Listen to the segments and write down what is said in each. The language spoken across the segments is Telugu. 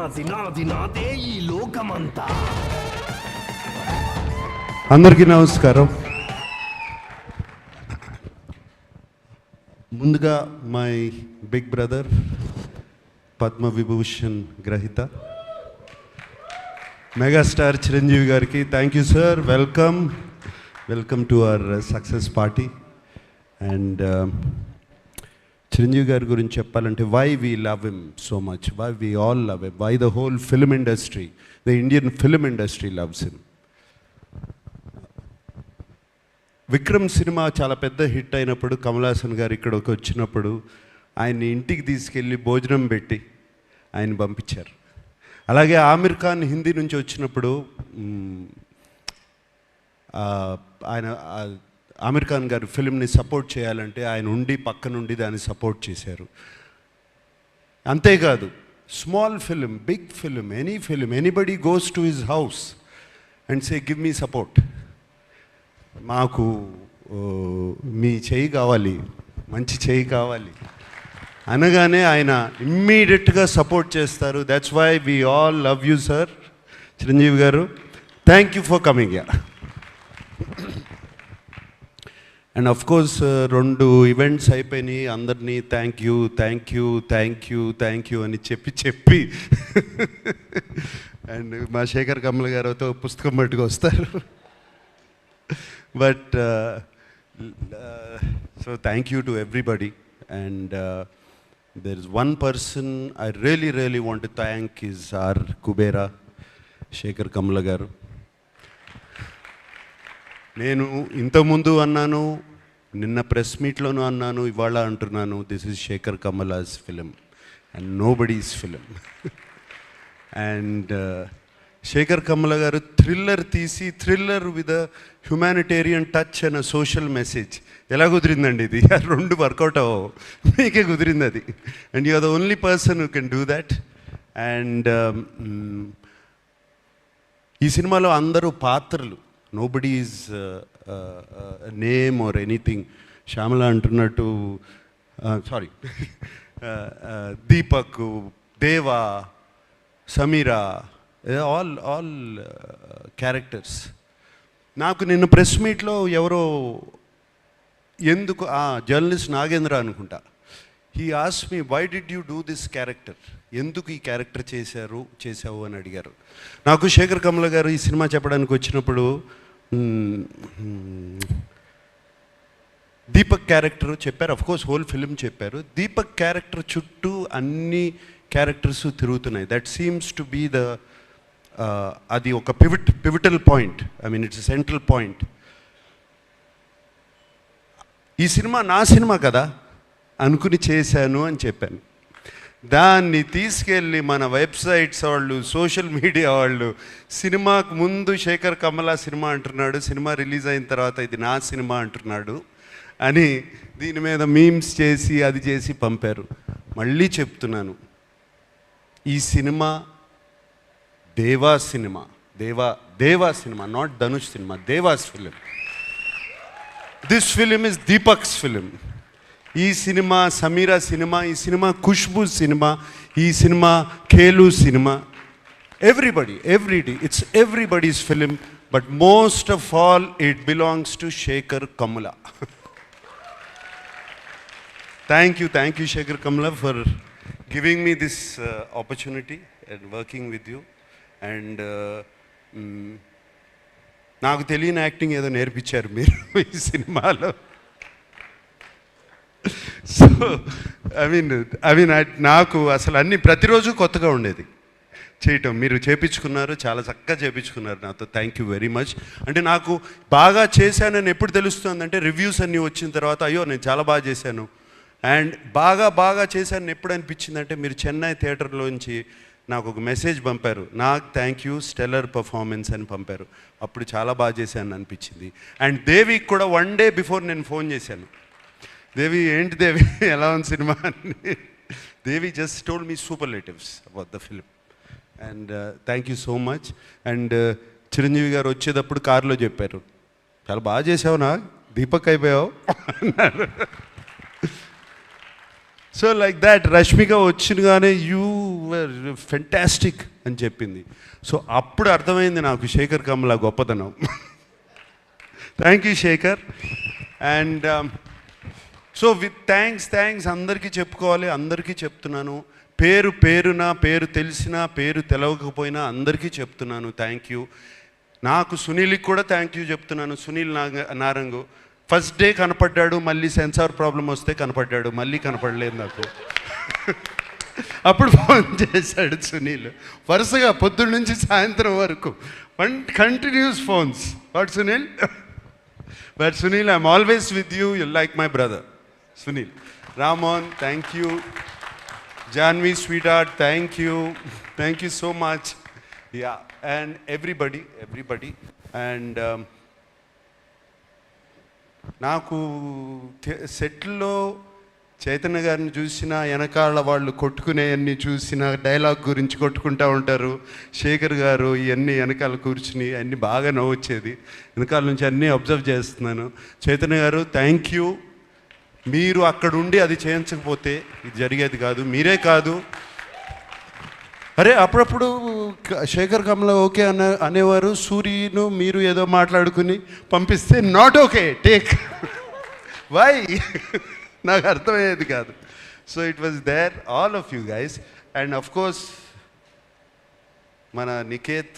నాదే ఈ లోకమంతా. అందరికీ నమస్కారం. ముందుగా my big brother Padma Vibhushan గ్రహీత మెగాస్టార్ చిరంజీవి గారికి thank you sir. Welcome to our success party. And Chiranjeevi గారి గురించి చెప్పాలంటే why we love him so much, why we all love him, why the whole film industry, the Indian film industry loves him. Vikram cinema చాలా పెద్ద హిట్ అయినప్పుడు కమల్ హాసన్ గారు ఇక్కడికి వచ్చినప్పుడు ఆయన్ని ఇంటికి తీసుకెళ్ళి భోజనం పెట్టి ఆయన పంపించారు. అలాగే ఆమిర్ ఖాన్ హిందీ నుంచి వచ్చినప్పుడు ఆయన ఆమిర్ ఖాన్ గారు ఫిల్మ్ని సపోర్ట్ చేయాలంటే ఆయన ఉండి పక్క నుండి దాన్ని సపోర్ట్ చేశారు. అంతేకాదు small film, big film, any film, anybody goes to his house and say give me support, మాకు మీ చేయి కావాలి, మంచి చేయి కావాలి అనగానే ఆయన ఇమ్మీడియట్గా సపోర్ట్ చేస్తారు. That's why we all love you sir Chiranjeevi garu. Thank you for coming yeah. And of course 2 events అయిపోయినాయి. అందరినీ థ్యాంక్ యూ అని చెప్పి అండ్ మా శేఖర్ కమల గారితో పుస్తకం పట్టుకు వస్తారు. But so thank you to everybody. And there is one person I really want to thank is our Kubera Sekhar Kammula garu. నేను ఇంతకుముందు అన్నాను, నిన్న ప్రెస్ మీట్లోనూ అన్నాను, ఇవాళ అంటున్నాను, this is Sekhar Kammula's film and nobody's film. And Sekhar Kammula garu thriller తీసి, thriller with a humanitarian touch and a social message. ఎలా కుదిరిందండి ఇది? 2 వర్కౌట్ అవ్వవు, మీకే కుదిరింది అది. And you are the only person who can do that. And ఈ సినిమాలో అందరూ పాత్రలు, nobody is name or anything. Shyamala అంటున్నట్టు, sorry, Deepak, Deva, Sameera, all characters. నాకు నిన్న ప్రెస్ మీట్లో ఎవరో ఎందుకు జర్నలిస్ట్ నాగేంద్ర అనుకుంటా, he ask me why did you do this character, ఎందుకు ఈ క్యారెక్టర్ చేసావు అని అడిగారు. నాకు శేఖర్ కమల గారు ఈ సినిమా చెప్పడానికి వచ్చినప్పుడు దీపక్ క్యారెక్టర్ చెప్పారు, అఫ్కోర్స్ హోల్ ఫిలిం చెప్పారు. దీపక్ క్యారెక్టర్ చుట్టూ అన్ని క్యారెక్టర్స్ తిరుగుతున్నాయి. That seems to be the అది ఒక pivotal point, I mean it's central point. ఈ సినిమా నా సినిమా కదా అనుకుని చేశాను అని చెప్పాను. దాన్ని తీసుకెళ్ళి మన వెబ్సైట్స్ వాళ్ళు, సోషల్ మీడియా వాళ్ళు, సినిమాకు ముందు శేఖర్ కమల సినిమా అంటున్నాడు, సినిమా రిలీజ్ అయిన తర్వాత ఇది నా సినిమా అంటున్నాడు అని దీని మీద మీమ్స్ చేసి అది చేసి పంపారు. మళ్ళీ చెప్తున్నాను, ఈ సినిమా దేవా సినిమా, దేవా సినిమా, నాట్ ధనుష్ సినిమా, Deva's film. This film is Deepak's film. ఈ సినిమా సమీరా సినిమా, ఈ సినిమా ఖుష్బూ సినిమా, ఈ సినిమా ఖేలు సినిమా. Everybody, it's everybody's film, but most of all it belongs to Sekhar Kammula. Thank you Sekhar Kammula for giving me this opportunity and working with you. And నాకు తెలియని యాక్టింగ్ ఏదో నేర్పించారు మీరు ఈ సినిమాలో. సో ఐ మీన్ నాకు అసలు అన్నీ ప్రతిరోజు కొత్తగా ఉండేది చేయటం. మీరు చేపించుకున్నారు, చాలా చక్కగా చేపించుకున్నారు నాతో. Thank you very much. అంటే నాకు బాగా చేశానని ఎప్పుడు తెలుస్తుందంటే రివ్యూస్ అన్నీ వచ్చిన తర్వాత, అయ్యో నేను చాలా బాగా చేశాను. అండ్ బాగా చేశాను ఎప్పుడు అనిపించిందంటే, మీరు చెన్నై థియేటర్లోంచి నాకు ఒక మెసేజ్ పంపారు, నాకు థ్యాంక్ యూ స్టెల్లర్ పర్ఫార్మెన్స్ అని పంపారు. అప్పుడు చాలా బాగా చేశాను అనిపించింది. అండ్ దేవికి కూడా 1 డే బిఫోర్ నేను ఫోన్ చేశాను, దేవి ఏంటి దేవి ఎలా ఉంది సినిమా అని. Devi just told me superlatives about the film. And thank you so much. And Chiranjeevi garu వచ్చేటప్పుడు కారులో చెప్పారు, చాలా బాగా చేసావు, నా దీపక్ అయిపోయావు అన్నారు. సో లైక్ దాట్ రష్మిక వచ్చినగానే యూ వర్ ఫెంటాస్టిక్ అని చెప్పింది. సో అప్పుడు అర్థమైంది నాకు శేఖర్ కమ్లా గొప్పతనం. Thank you Sekhar. And so with thanks అందరికీ చెప్పుకోవాలి, అందరికీ చెప్తున్నాను. పేరు తెలిసినా పేరు తెలవకపోయినా అందరికీ చెప్తున్నాను థ్యాంక్ యూ. నాకు సునీల్కి కూడా థ్యాంక్ యూ చెప్తున్నాను. సునీల్ నారంగు ఫస్ట్ డే కనపడ్డాడు, మళ్ళీ సెన్సార్ ప్రాబ్లం వస్తే కనపడ్డాడు, మళ్ళీ కనపడలేదు నాకు. అప్పుడు ఫోన్ చేశాడు సునీల్, వరుసగా పొద్దున్న నుంచి సాయంత్రం వరకు continuous phones. What Sunil? But Sunil, I'm always with you, you like my brother Sunil. Ramon, thank you. Janvi, sweetheart, thank you so much. Yeah, and everybody. And నాకు సెట్లో చైతన్య గారిని చూసిన, వెనకాల వాళ్ళు కొట్టుకునేవన్నీ చూసిన, డైలాగ్ గురించి కొట్టుకుంటూ ఉంటారు. శేఖర్ గారు ఇవన్నీ వెనకాల కూర్చుని అన్నీ బాగా నవ్వొచ్చేది. వెనకాల నుంచి అన్నీ అబ్జర్వ్ చేస్తున్నాను. చైతన్య గారు థ్యాంక్ యూ. మీరు అక్కడ ఉండి అది చేయించకపోతే ఇది జరిగేది కాదు. మీరే కాదు, అరే అప్పుడప్పుడు శేఖర్ కమల ఓకే అనేవారు, సూర్యను మీరు ఏదో మాట్లాడుకుని పంపిస్తే నాట్ ఓకే టేక్ వై నాకు అర్థమయ్యేది కాదు. So it was there all of you guys. And of course మన Niket,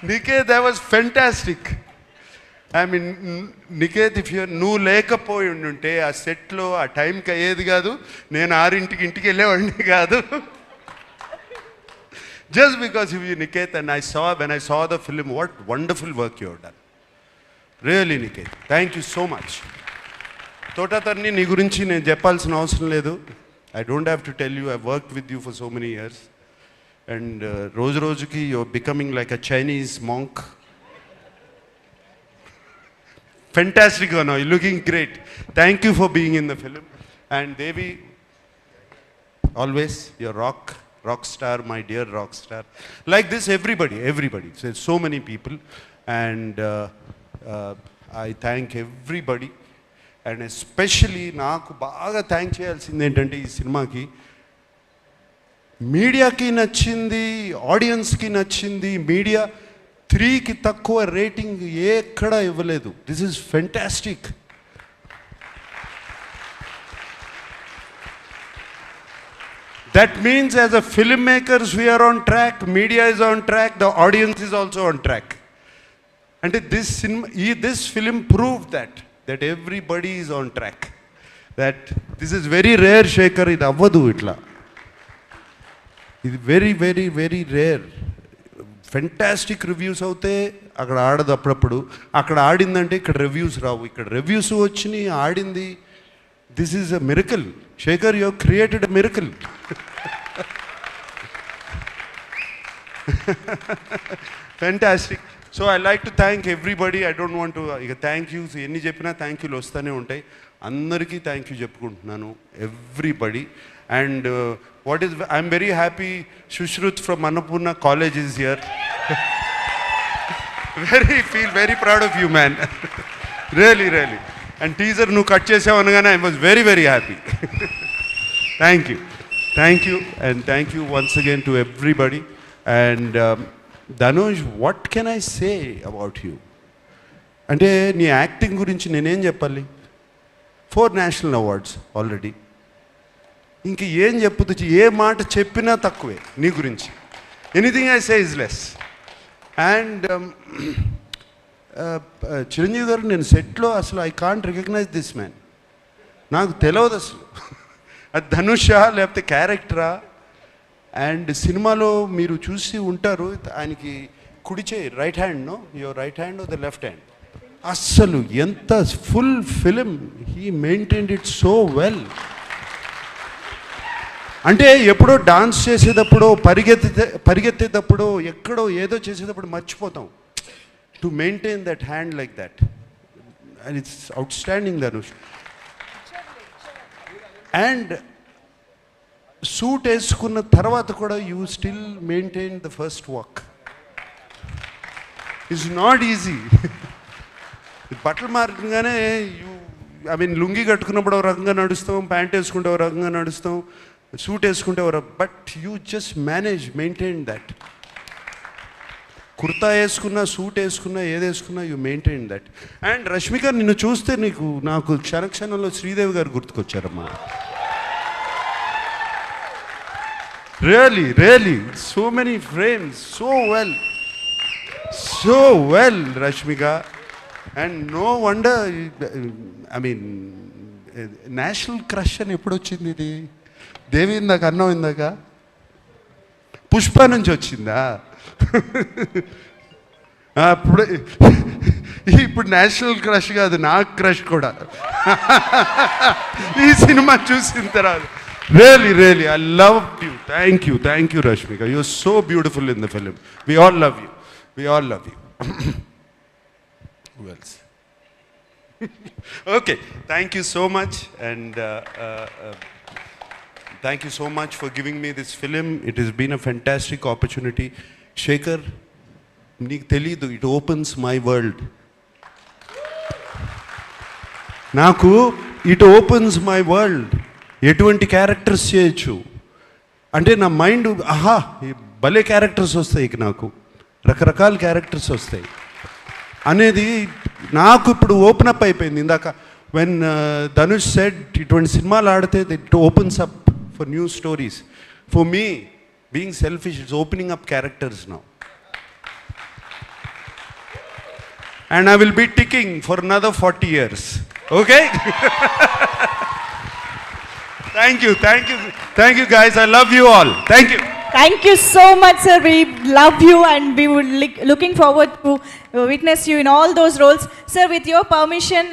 Niket, that was fantastic. I mean, Niket, if నువ్వు లేకపోయి ఉంటే ఆ సెట్లో ఆ టైంకి అయ్యేది కాదు, నేను 6 ఇంటికి వెళ్ళేవాడిని కాదు. Just because of you, Niket, and when I saw the film, what wonderful work you have done. Really, Niket, thank you so much. Thota Tharani నీ గురించి నేను చెప్పాల్సిన అవసరం లేదు. I don't have to tell you, I've worked with you for so many years. And రోజుకి you're becoming like a Chinese monk. Fantastic, you're looking great. Thank you for being in the film. And Devi, always your rock star, my dear rock star. Like this, everybody. So many people. And I thank everybody. And especially నాకు బాగా థ్యాంక్ చేయాల్సింది ఏంటంటే ఈ సినిమాకి మీడియాకి నచ్చింది, ఆడియన్స్కి నచ్చింది. మీడియా 3కి తక్కువ రేటింగ్ ఎక్కడ ఇవ్వలేదు. This is fantastic. That means as a film makers we are on track, media is on track, the audience is also on track. అంటే this film prove that everybody is on track. That this is very rare, Shekhar, ఇది అవ్వదు ఇట్లా. ఇది very rare. ఫెంటాస్టిక్ రివ్యూస్ అవుతే అక్కడ ఆడదు, అప్పుడప్పుడు అక్కడ ఆడిందంటే ఇక్కడ రివ్యూస్ రావు. ఇక్కడ రివ్యూస్ వచ్చినాయి, ఆడింది. This is a miracle. Shekhar, you have created a miracle. Fantastic. So I like to thank everybody. I don't want to ఇక థ్యాంక్ యూస్ ఎన్ని చెప్పినా థ్యాంక్ యూలు వస్తూనే ఉంటాయి. అందరికీ థ్యాంక్ యూ చెప్పుకుంటున్నాను, everybody. And I'm very happy Sushruth from Annapurna college is here. Feel very proud of you man, really. And teaser నువ్వు కట్ చేసావు అనగానే I was very happy. Thank you and thank you once again to everybody. And Dhanush, what can I say about you? అంటే నీ యాక్టింగ్ గురించి నేనేం చెప్పాలి? 4 నేషనల్ అవార్డ్స్ ఆల్రెడీ. ఇంక ఏం చెప్పొచ్చు? ఏ మాట చెప్పినా తక్కువే నీ గురించి. Anything I say is less. And Chiranjeevi గారు, నేను సెట్లో అసలు I can't recognise this man. నాకు తెలియదు అసలు అది ధనుషా లేకపోతే క్యారెక్టరా. అండ్ సినిమాలో మీరు చూసి ఉంటారు, ఆయనకి కుడి చేయి, right hand, no your right hand the left hand. అస్సలు ఎంత full film he maintained it so well. అంటే ఎప్పుడో డాన్స్ చేసేటప్పుడు, పరిగెత్తేటప్పుడు, ఎక్కడో ఏదో చేసేటప్పుడు మర్చిపోతాం. To maintain that hand like that, and it's outstanding Dhanush. And suit వేసుకున్న తర్వాత కూడా you still maintain the first walk. It's not easy. బట్టలు మారగానే లుంగి కట్టుకున్నప్పుడు ఒక రకంగా నడుస్తాం, ప్యాంట్ వేసుకుంటే ఒక రకంగా నడుస్తాం, సూట్ వేసుకుంటే but you just maintain that. Kurta వేసుకున్నా, సూట్ వేసుకున్నా, ఏది వేసుకున్నా you maintain that. And Rashmika, నిన్ను చూస్తే నాకు క్షణంలో శ్రీదేవి గారు గుర్తుకొచ్చారమ్మా. Really so many frames, so well Rashmika. And no wonder, national crush అని ఎప్పుడు వచ్చింది ఇది? దేవి ఇందాక అన్నం, ఇందాక పుష్ప నుంచి వచ్చిందా? ఇప్పుడు నేషనల్ క్రష్ కాదు, నాకు క్రష్ కూడా ఈ సినిమా చూసిన తర్వాత. Really I love you. Thank you Rashmika. You are so beautiful in the film. We all love you. Who else? Okay, thank you so much, and thank you so much for giving me this film. It has been a fantastic opportunity. Shekhar, నీకు తెలీదు, it opens my world. నాకు it opens my world. ఎటువంటి క్యారెక్టర్స్ చేయొచ్చు అంటే నా మైండ్ భలే క్యారెక్టర్స్ వస్తాయి, నాకు రకరకాల క్యారెక్టర్స్ వస్తాయి అనేది నాకు ఇప్పుడు ఓపెన్ అప్ అయిపోయింది. ఇందాక వెన్ ధనుష్ సెడ్ ఇటువంటి సినిమాలు ఆడితే it opens up for new stories. For me, being selfish, it's opening up characters now. And I will be ticking for another 40 years. Okay? Thank you guys. I love you all. Thank you. Thank you so much, sir. We love you and we would looking forward to witness you in all those roles. Sir, with your permission,